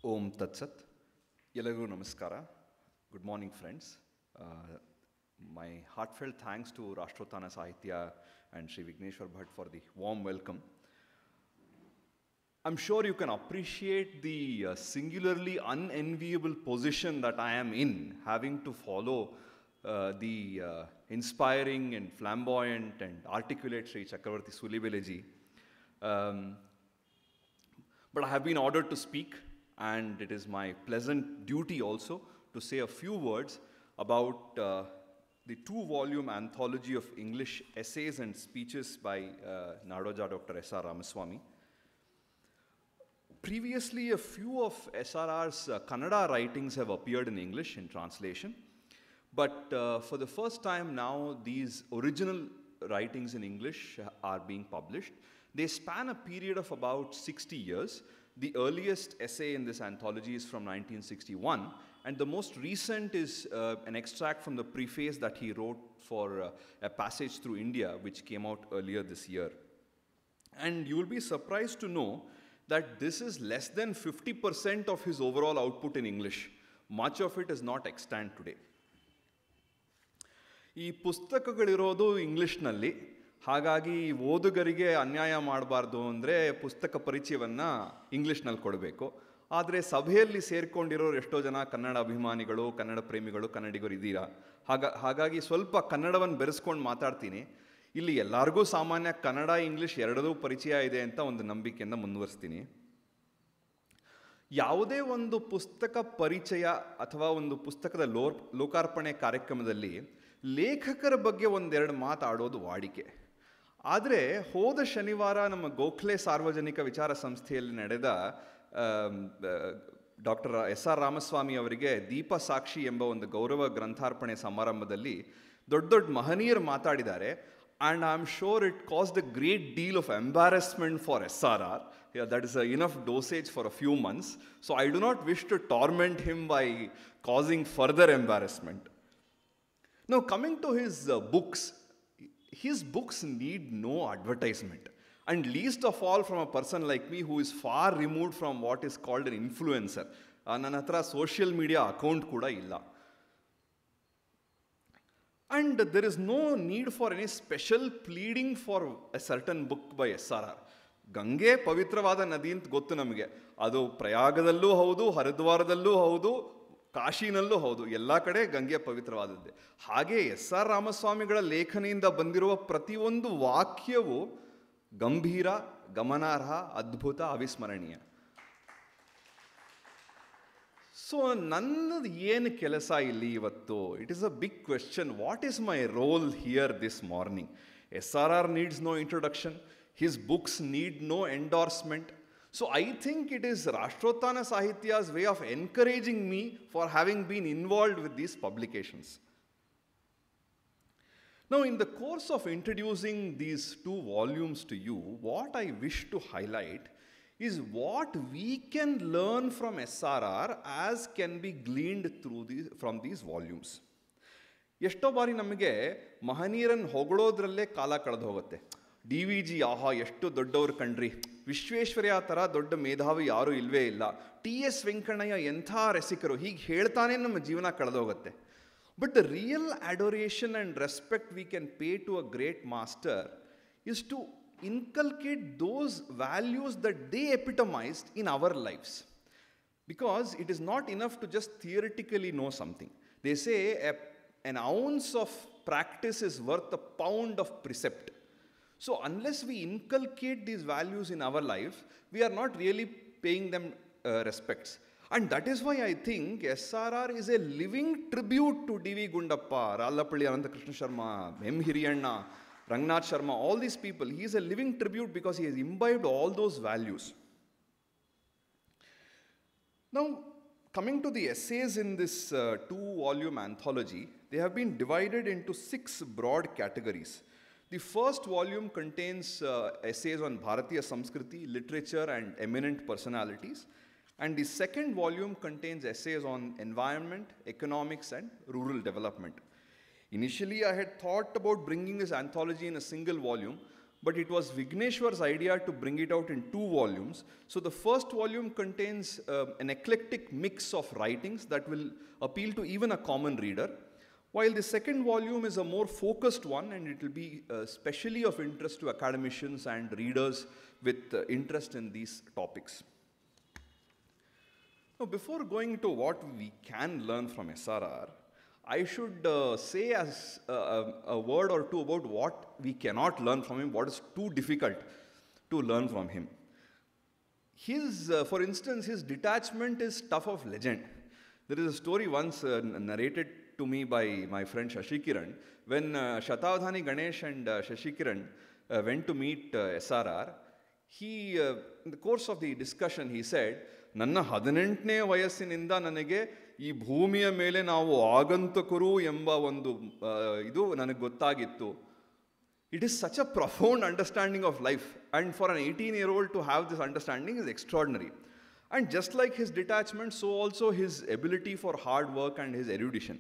Om Tat Sat. Yelagu Namaskara. Good morning, friends. My heartfelt thanks to Rashtrotthana Sahitya and Sri Vigneshwar Bhatt for the warm welcome. I'm sure you can appreciate the singularly unenviable position that I am in, having to follow the inspiring and flamboyant and articulate Sri Chakravarti Sulibeleji. But I have been ordered to speak, and it is my pleasant duty also to say a few words about the two-volume anthology of English essays and speeches by Nadoja Dr. S.R. Ramaswamy. Previously, a few of SRR's Kannada writings have appeared in English in translation, but for the first time now, these original writings in English are being published. They span a period of about 60 years. The earliest essay in this anthology is from 1961, and the most recent is an extract from the preface that he wrote for A Passage Through India, which came out earlier this year. And you will be surprised to know that this is less than 50% of his overall output in English. Much of it is not extant today. ಈ ಪುಸ್ತಕಗಳಿರೋದು ಇಂಗ್ಲಿಷ್ನಲ್ಲಿ, ಹಾಗಾಗಿ ಓದುಗರಿಗೆ ಅನ್ಯಾಯ ಮಾಡಬಾರ್ದು ಅಂದರೆ ಪುಸ್ತಕ ಪರಿಚಯವನ್ನು ಇಂಗ್ಲಿಷ್ನಲ್ಲಿ ಕೊಡಬೇಕು. ಆದರೆ ಸಭೆಯಲ್ಲಿ ಸೇರಿಕೊಂಡಿರೋರು ಎಷ್ಟೋ ಜನ ಕನ್ನಡ ಅಭಿಮಾನಿಗಳು, ಕನ್ನಡ ಪ್ರೇಮಿಗಳು, ಕನ್ನಡಿಗರು ಇದ್ದೀರಾ. ಹಾಗಾಗಿ ಸ್ವಲ್ಪ ಕನ್ನಡವನ್ನು ಬೆರೆಸ್ಕೊಂಡು ಮಾತಾಡ್ತೀನಿ. ಇಲ್ಲಿ ಎಲ್ಲರಿಗೂ ಸಾಮಾನ್ಯ ಕನ್ನಡ ಇಂಗ್ಲಿಷ್ ಎರಡೂ ಪರಿಚಯ ಇದೆ ಅಂತ ಒಂದು ನಂಬಿಕೆಯಿಂದ ಮುಂದುವರಿಸ್ತೀನಿ. ಯಾವುದೇ ಒಂದು ಪುಸ್ತಕ ಪರಿಚಯ ಅಥವಾ ಒಂದು ಪುಸ್ತಕದ ಲೋಕಾರ್ಪಣೆ ಕಾರ್ಯಕ್ರಮದಲ್ಲಿ ಲೇಖಕರ ಬಗ್ಗೆ ಒಂದೆರಡು ಮಾತಾಡೋದು ವಾಡಿಕೆ. ಆದರೆ ಹೋದ ಶನಿವಾರ ನಮ್ಮ ಗೋಖಲೆ ಸಾರ್ವಜನಿಕ ವಿಚಾರ ಸಂಸ್ಥೆಯಲ್ಲಿ ನಡೆದ ಡಾಕ್ಟರ್ S.R. ರಾಮಸ್ವಾಮಿ ಅವರಿಗೆ ದೀಪ ಸಾಕ್ಷಿ ಎಂಬ ಒಂದು ಗೌರವ ಗ್ರಂಥಾರ್ಪಣೆ ಸಮಾರಂಭದಲ್ಲಿ ದೊಡ್ಡ ದೊಡ್ಡ ಮಹನೀಯರು ಮಾತಾಡಿದ್ದಾರೆ. And I'm sure it caused a great deal of embarrassment for SRR. Yeah, that is enough dosage for a few months. So I do not wish to torment him by causing further embarrassment. Now, coming to his books need no advertisement. And least of all from a person like me who is far removed from what is called an influencer. ನನ್ನ ಹತ್ರ social media account ಕೂಡ ಇಲ್ಲ. And there is no need for any special pleading for a certain book by SRR. ಗಂಗೆ ಪವಿತ್ರವಾದ ನದಿ ಅಂತ ಗೊತ್ತು ನಮಗೆ. ಅದು ಪ್ರಯಾಗದಲ್ಲೂ ಹೌದು, ಹರಿದ್ವಾರದಲ್ಲೂ ಹೌದು, ಕಾಶಿನಲ್ಲೂ ಹೌದು. ಎಲ್ಲ ಕಡೆ ಗಂಗೆ ಪವಿತ್ರವಾದದ್ದೇ. ಹಾಗೆ S.R. ರಾಮಸ್ವಾಮಿಗಳ ಲೇಖನಿಯಿಂದ ಬಂದಿರುವ ಪ್ರತಿಯೊಂದು ವಾಕ್ಯವು ಗಂಭೀರ, ಗಮನಾರ್ಹ, ಅದ್ಭುತ, ಅವಿಸ್ಮರಣೀಯ. ಸೊ ನನ್ನದು ಏನು ಕೆಲಸ ಇಲ್ಲಿ ಇವತ್ತು? It is a big question. What is my role here this morning? SRR needs no introduction. His books need no endorsement. So I think it is Rashtrotthana Sahitya's way of encouraging me for having been involved with these publications. Now, in the course of introducing these two volumes to you, what I wish to highlight is what we can learn from SRR as can be gleaned from these volumes. ಎಷ್ಟೋ ಬಾರಿ ನಮಗೆ ಮಹನೀಯರನ್ನು ಹೊಗಳೋದ್ರಲ್ಲೇ ಕಾಲ ಕಳೆದು ಹೋಗುತ್ತೆ. DVG ಆಹಾ ಎಷ್ಟು ದೊಡ್ಡವರು ಕಣ್ರಿ, ವಿಶ್ವೇಶ್ವರಯ್ಯ ಥರ ದೊಡ್ಡ ಮೇಧಾವಿ ಯಾರೂ ಇಲ್ಲವೇ ಇಲ್ಲ, TS ವೆಂಕಣ್ಣಯ್ಯ ಎಂಥ ರಸಿಕರು, ಹೀಗೆ ಹೇಳ್ತಾನೆ ನಮ್ಮ ಜೀವನ ಕಳೆದೋಗುತ್ತೆ. But the real adoration and respect we can pay to a great master is to inculcate those values that they epitomized in our lives. Because it is not enough to just theoretically know something. They say an ounce of practice is worth a pound of precept. So unless we inculcate these values in our life, we are not really paying them respects. And that is why I think SRR is a living tribute to D.V. Gundappa, Rallapalli Anantakrishna Sharma, M. Hiriyanna, Rangnath Sharma, all these people. He is a living tribute because he has imbibed all those values. Now, coming to the essays in this two-volume anthology, they have been divided into 6 broad categories. The first volume contains essays on Bharatiya Samskriti, literature, and eminent personalities. And the second volume contains essays on environment, economics, and rural development. Initially, I had thought about bringing this anthology in a single volume, but it was Vigneshwar's idea to bring it out in 2 volumes. So the first volume contains an eclectic mix of writings that will appeal to even a common reader, while the second volume is a more focused one, and it will be specially of interest to academicians and readers with interest in these topics. Now, before going to what we can learn from SRR, I should say as a word or two about what we cannot learn from him, what is too difficult to learn from him. For instance, his detachment is stuff of legend. There is a story once narrated to me by my friend Shashi Kiran, when Shatavadhani Ganesh and Shashi Kiran went to meet SRR. In the course of the discussion, he said, ನನ್ನ 18ನೇ ವಯಸ್ಸಿನಿಂದ ನನಗೆ ಈ ಭೂಮಿಯ ಮೇಲೆ ನಾವು ಆಗಂತಕರು ಎಂಬ ಒಂದು ಇದು ನನಗೆ ಗೊತ್ತಾಗಿತ್ತು. It is such a profound understanding of life, and for an 18-year-old to have this understanding is extraordinary. And just like his detachment, so also his ability for hard work and his erudition.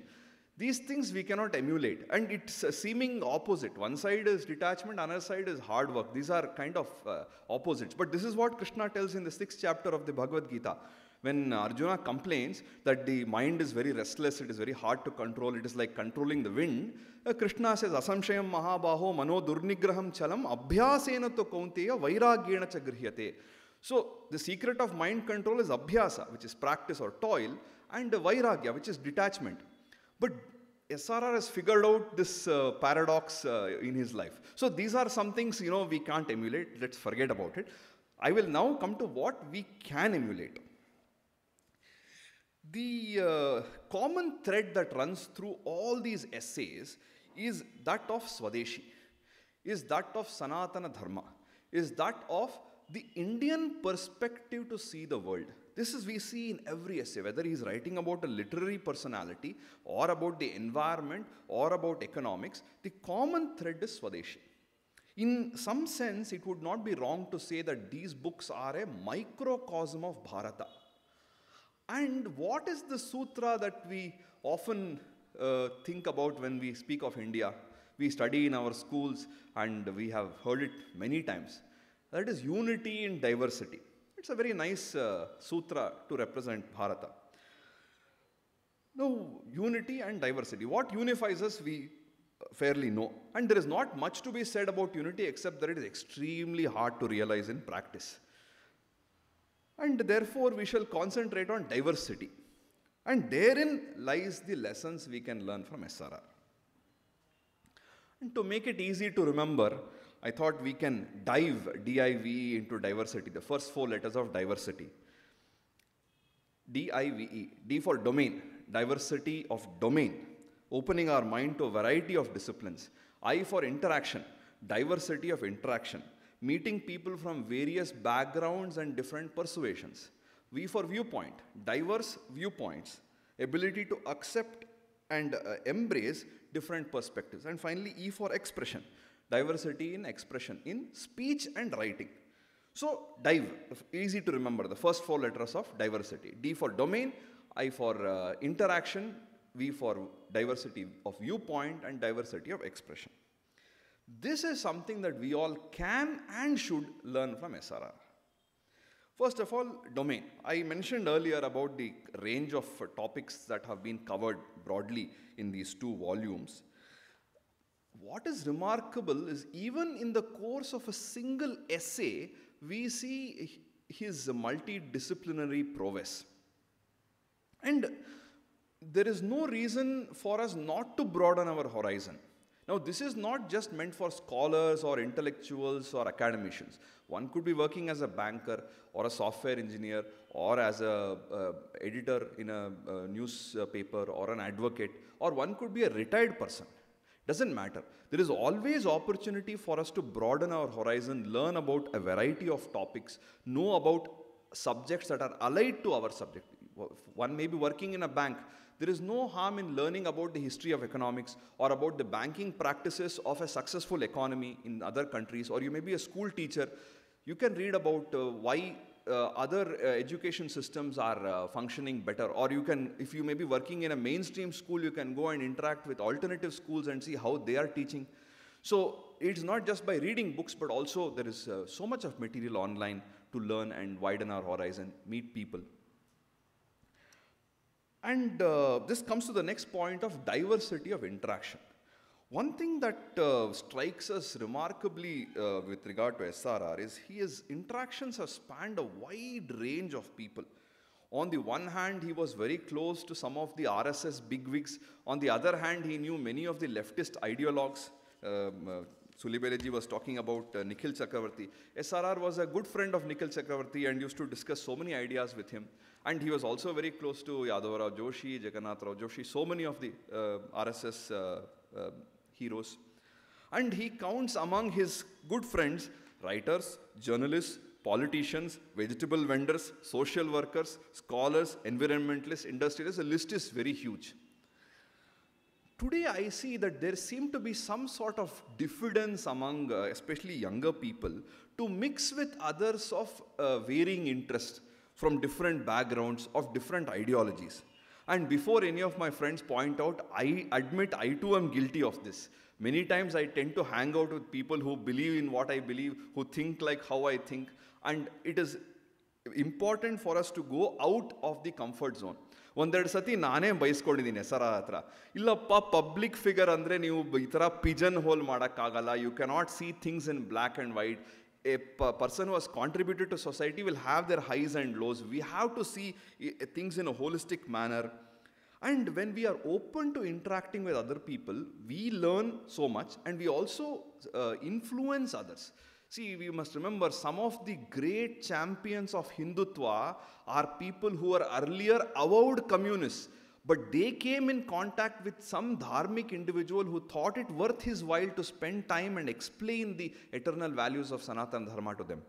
These things we cannot emulate, and it's a seeming opposite. One side is detachment, another side is hard work. These are kind of opposites. But this is what Krishna tells in the 6th chapter of the Bhagavad Gita. When Arjuna complains that the mind is very restless, it is very hard to control, it is like controlling the wind, Krishna says, Asamshayam mahabaho mano durnigraham chalam abhyasena to kaunteya vairagyena cha grihyate. So the secret of mind control is abhyasa, which is practice or toil, and vairagya, which is detachment. But SRR has figured out this paradox in his life. So these are some things, we can't emulate. Let's forget about it. I will now come to what we can emulate. The common thread that runs through all these essays is that of Swadeshi, is that of Sanatana Dharma, is that of the Indian perspective to see the world. This is we see in every essay, whether he is writing about a literary personality or about the environment or about economics, the common thread is Swadeshi. In some sense, it would not be wrong to say that these books are a microcosm of Bharata. And what is the sutra that we often think about when we speak of India? We study in our schools and we have heard it many times. That is unity in diversity. It's a very nice sutra to represent Bharata. Now, unity and diversity. What unifies us, we fairly know. And there is not much to be said about unity except that it is extremely hard to realize in practice. And therefore, we shall concentrate on diversity. And therein lies the lessons we can learn from SRR. And to make it easy to remember, I thought we can dive, D-I-V-E, into diversity, the first 4 letters of diversity. D-I-V-E, D for domain, diversity of domain, opening our mind to a variety of disciplines. I for interaction, diversity of interaction, meeting people from various backgrounds and different persuasions. V for viewpoint, diverse viewpoints, ability to accept and embrace different perspectives. And finally, E for expression, diversity in expression, in speech and writing. So, dive, easy to remember, the first 4 letters of diversity. D for domain, I for interaction, V for diversity of viewpoint and diversity of expression. This is something that we all can and should learn from SRR. First of all, domain. I mentioned earlier about the range of topics that have been covered broadly in these 2 volumes. What is remarkable is even in the course of a single essay, we see his multidisciplinary prowess. And there is no reason for us not to broaden our horizon. Now, this is not just meant for scholars or intellectuals or academicians. One could be working as a banker or a software engineer or as an editor in a newspaper or an advocate, or one could be a retired person. Doesn't matter. There is always opportunity for us to broaden our horizon, learn about a variety of topics, know about subjects that are allied to our subject. One may be working in a bank. There is no harm in learning about the history of economics or about the banking practices of a successful economy in other countries, or you may be a school teacher. You can read about why other education systems are functioning better, or you can, if you may be working in a mainstream school, you can go and interact with alternative schools and see how they are teaching. So it's not just by reading books, but also there is so much of material online to learn and widen our horizon, meet people. And this comes to the next point of diversity of interaction. One thing that strikes us remarkably with regard to SRR is his interactions have spanned a wide range of people. On the one hand, he was very close to some of the RSS bigwigs. On the other hand, he knew many of the leftist ideologues. Sulibeleji was talking about Nikhil Chakravarti. SRR was a good friend of Nikhil Chakravarti and used to discuss so many ideas with him. And he was also very close to Yadavrao Joshi, Jagannath Rao Joshi, so many of the RSS heroes. And he counts among his good friends writers, journalists, politicians, vegetable vendors, social workers, scholars, environmentalists, industrialists. The list is very huge. Today I see that there seems to be some sort of diffidence among especially younger people to mix with others of varying interests from different backgrounds, of different ideologies. And before any of my friends point out, I admit I too am guilty of this. Many times I tend to hang out with people who believe in what I believe, who think like how I think, and it is important for us to go out of the comfort zone. ಒಂದೆರಡು ಸತಿ ನಾನೇ ಬಯಸ್ಕೊಂಡಿದ್ದೀನಿ SRR ಹತ್ರ. ಇಲ್ಲಪ್ಪ, public figure ಅಂದರೆ ನೀವು ಈ ಥರ pigeon hole ಮಾಡೋಕ್ಕಾಗಲ್ಲ. You cannot see things in black and white. A person who has contributed to society will have their highs and lows. We have to see things in a holistic manner. And when we are open to interacting with other people, we learn so much and we also influence others. See, we must remember some of the great champions of Hindutva are people who were earlier avowed communists, but they came in contact with some dharmic individual who thought it worth his while to spend time and explain the eternal values of Sanatana Dharma to them.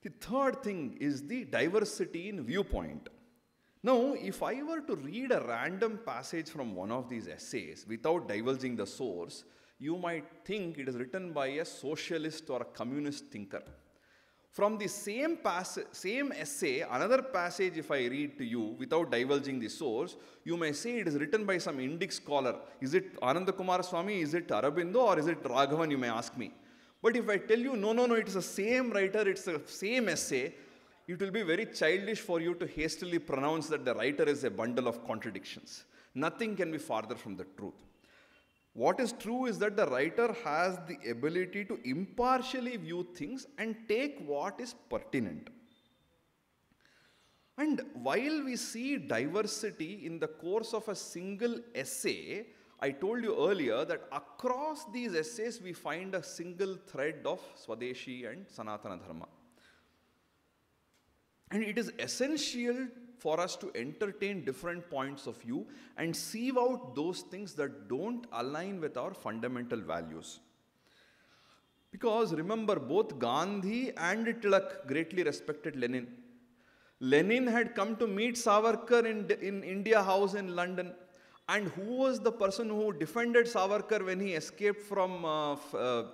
The third thing is the diversity in viewpoint. Now, if I were to read a random passage from one of these essays without divulging the source, you might think it is written by a socialist or a communist thinker. From the same essay, another passage if I read to you without divulging the source, you may say it is written by some Indic scholar. Is it Ananda Kumar Swami, is it Aurobindo, or is it Raghavan, you may ask me. But if I tell you, no, it is the same writer, it's the same essay, it will be very childish for you to hastily pronounce that the writer is a bundle of contradictions. Nothing can be farther from the truth. What is true is that the writer has the ability to impartially view things and take what is pertinent. And while we see diversity in the course of a single essay, I told you earlier that across these essays we find a single thread of Swadeshi and Sanatana Dharma. And it is essential for us to entertain different points of view and sieve out those things that don't align with our fundamental values. Because remember, both Gandhi and Tilak greatly respected Lenin. Lenin had come to meet Savarkar in India House in London. And who was the person who defended Savarkar when he escaped from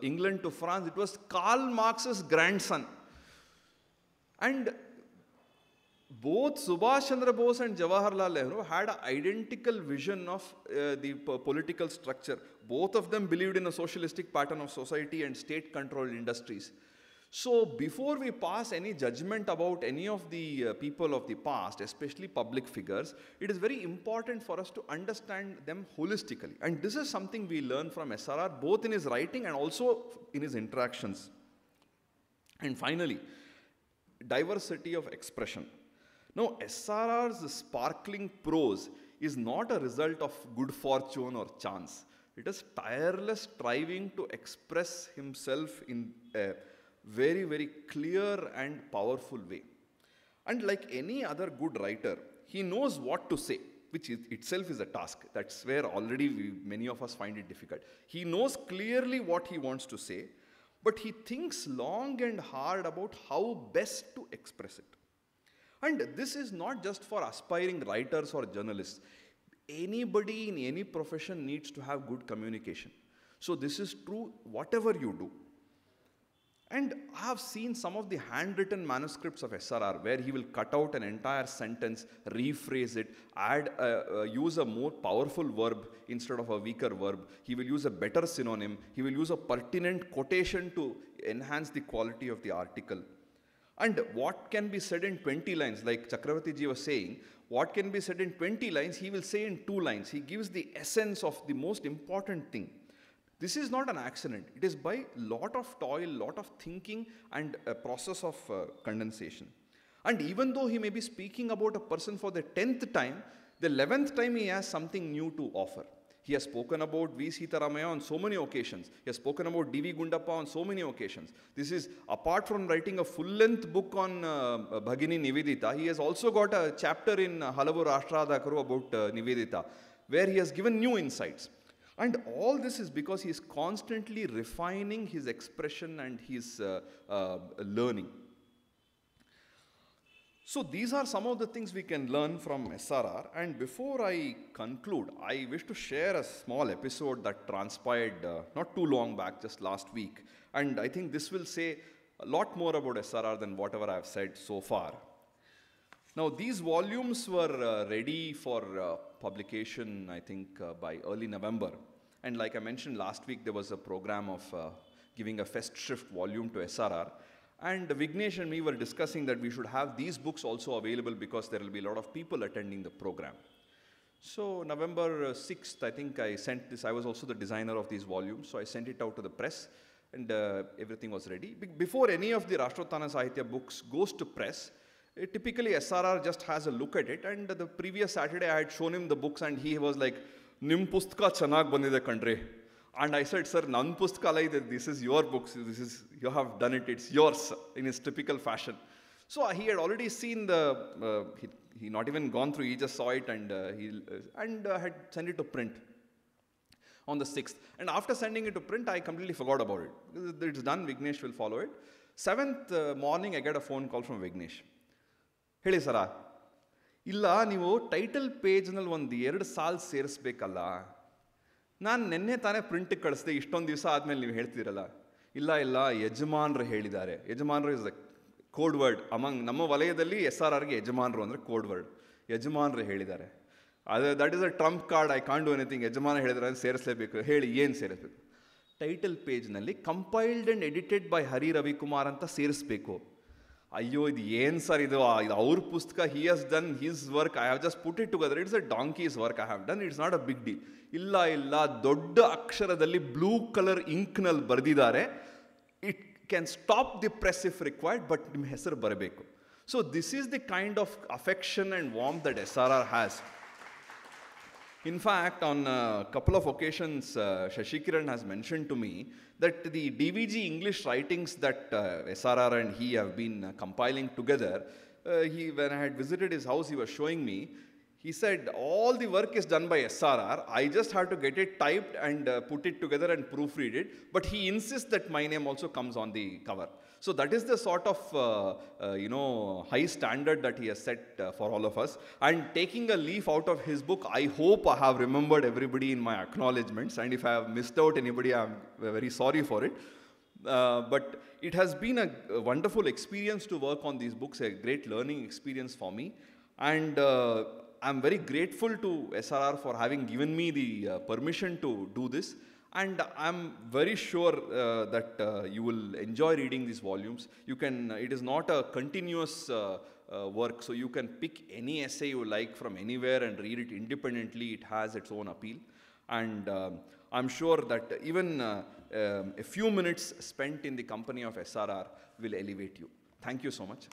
England to France? It was Karl Marx's grandson. And both Subhash Chandra Bose and Jawaharlal Nehru had an identical vision of the political structure. Both of them believed in a socialistic pattern of society and state-controlled industries. So before we pass any judgment about any of the people of the past, especially public figures, it is very important for us to understand them holistically. And this is something we learn from SRR, both in his writing and also in his interactions. And finally, diversity of expression. Now, SRR's sparkling prose is not a result of good fortune or chance. It is tireless striving to express himself in a very, very clear and powerful way. And like any other good writer, he knows what to say, which itself is a task. That's where already many of us find it difficult. He knows clearly what he wants to say, but he thinks long and hard about how best to express it. And this is not just for aspiring writers or journalists. Anybody in any profession needs to have good communication. So this is true whatever you do. And I have seen some of the handwritten manuscripts of SRR where he will cut out an entire sentence, rephrase it, use a more powerful verb instead of a weaker verb. He will use a better synonym. He will use a pertinent quotation to enhance the quality of the article. And what can be said in 20 lines, like Chakravarti ji was saying, what can be said in 20 lines, he will say in 2 lines. He gives the essence of the most important thing. This is not an accident. It is by lot of toil, lot of thinking, and a process of condensation. And even though he may be speaking about a person for the 10th time, the 11th time he has something new to offer. He has spoken about V. Sitaramaya on so many occasions. He has spoken about D.V. Gundappa on so many occasions. This is, apart from writing a full-length book on Bhagini Nivedita, he has also got a chapter in Halavu Rashtrotthana about Nivedita, where he has given new insights. And all this is because he is constantly refining his expression and his learning. So these are some of the things we can learn from SRR. And before I conclude, I wish to share a small episode that transpired not too long back, just last week. And I think this will say a lot more about SRR than whatever I have said so far. Now, these volumes were ready for publication, I think, by early November. And like I mentioned last week, there was a program of giving a Festschrift volume to SRR. And Vignesh and me were discussing that we should have these books also available because there will be a lot of people attending the program. So November 6th, I think I sent this. I was also the designer of these volumes. So I sent it out to the press and everything was ready. Before any of the Rashtrotthana Sahitya books goes to press, typically SRR just has a look at it. And the previous Saturday I had shown him the books and he was like, "Nim pustka chanag bandide kandre." And I said, "Sir, nan pustkala, this is your books, you have done it, it's yours," in his typical fashion. So he had already seen he not even gone through, he just saw it and had sent it to print on the 6th. And after sending it to print, I completely forgot about it. It's done, Vignesh will follow it. 7th morning, I get a phone call from Vignesh. "Heli sara, illa neevu title page nalli ಒಂದು 2 ಸಾಲು ಸೇರಿಸಬೇಕಲ್ಲ. ನಾನು ನಿನ್ನೆ ತಾನೇ ಪ್ರಿಂಟಿಗೆ ಕಳಿಸಿದೆ, ಇಷ್ಟೊಂದು ದಿವಸ ಆದಮೇಲೆ ನೀವು ಹೇಳ್ತಿರಲ್ಲ." ಇಲ್ಲ ಯಜಮಾನರು ಹೇಳಿದ್ದಾರೆ. ಯಜಮಾನರು is the code word among ನಮ್ಮ ವಲಯದಲ್ಲಿ SRRಗೆ ಯಜಮಾನರು ಅಂದರೆ ಕೋಡ್ ವರ್ಡ್. ಯಜಮಾನರು ಹೇಳಿದ್ದಾರೆ, that is a trump card, I can't do anything. ಯಜಮಾನ ಹೇಳಿದರೆ ಅದು ಸೇರಿಸಲೇಬೇಕು. ಹೇಳಿ ಏನು ಸೇರಿಸಬೇಕು? ಟೈಟಲ್ ಪೇಜ್ನಲ್ಲಿ compiled and edited by Hari Ravikumar ಅಂತ ಸೇರಿಸಬೇಕು. ಅಯ್ಯೋ, ಇದು ಏನು ಸರ್, ಇದು ಅವ್ರ ಪುಸ್ತಕ, he has done his work, I have just put it together, it's a donkey's work I have done, it's not a big deal. ಇಲ್ಲ ದೊಡ್ಡ ಅಕ್ಷರದಲ್ಲಿ ಬ್ಲೂ ಕಲರ್ ಇಂಕ್ನಲ್ಲಿ ಬರೆದಿದ್ದಾರೆ, it can stop the press if required, but ನಿಮ್ಮ ಹೆಸರು ಬರಬೇಕು. So this is the kind of affection and warmth that SRR has. In fact, on a couple of occasions, Shashikiran has mentioned to me that the DVG English writings that SRR and he have been compiling together, when I had visited his house, he was showing me. He said, all the work is done by SRR. I just have to get it typed and put it together and proofread it. But he insists that my name also comes on the cover. So that is the sort of, high standard that he has set for all of us. And taking a leaf out of his book, I hope I have remembered everybody in my acknowledgements. And if I have missed out anybody, I am very sorry for it. But it has been a wonderful experience to work on these books, a great learning experience for me. And I'm very grateful to SRR for having given me the permission to do this. And I'm very sure that you will enjoy reading these volumes. It is not a continuous work, so you can pick any essay you like from anywhere and read it independently. It has its own appeal. And I'm sure that even a few minutes spent in the company of SRR will elevate you. Thank you so much.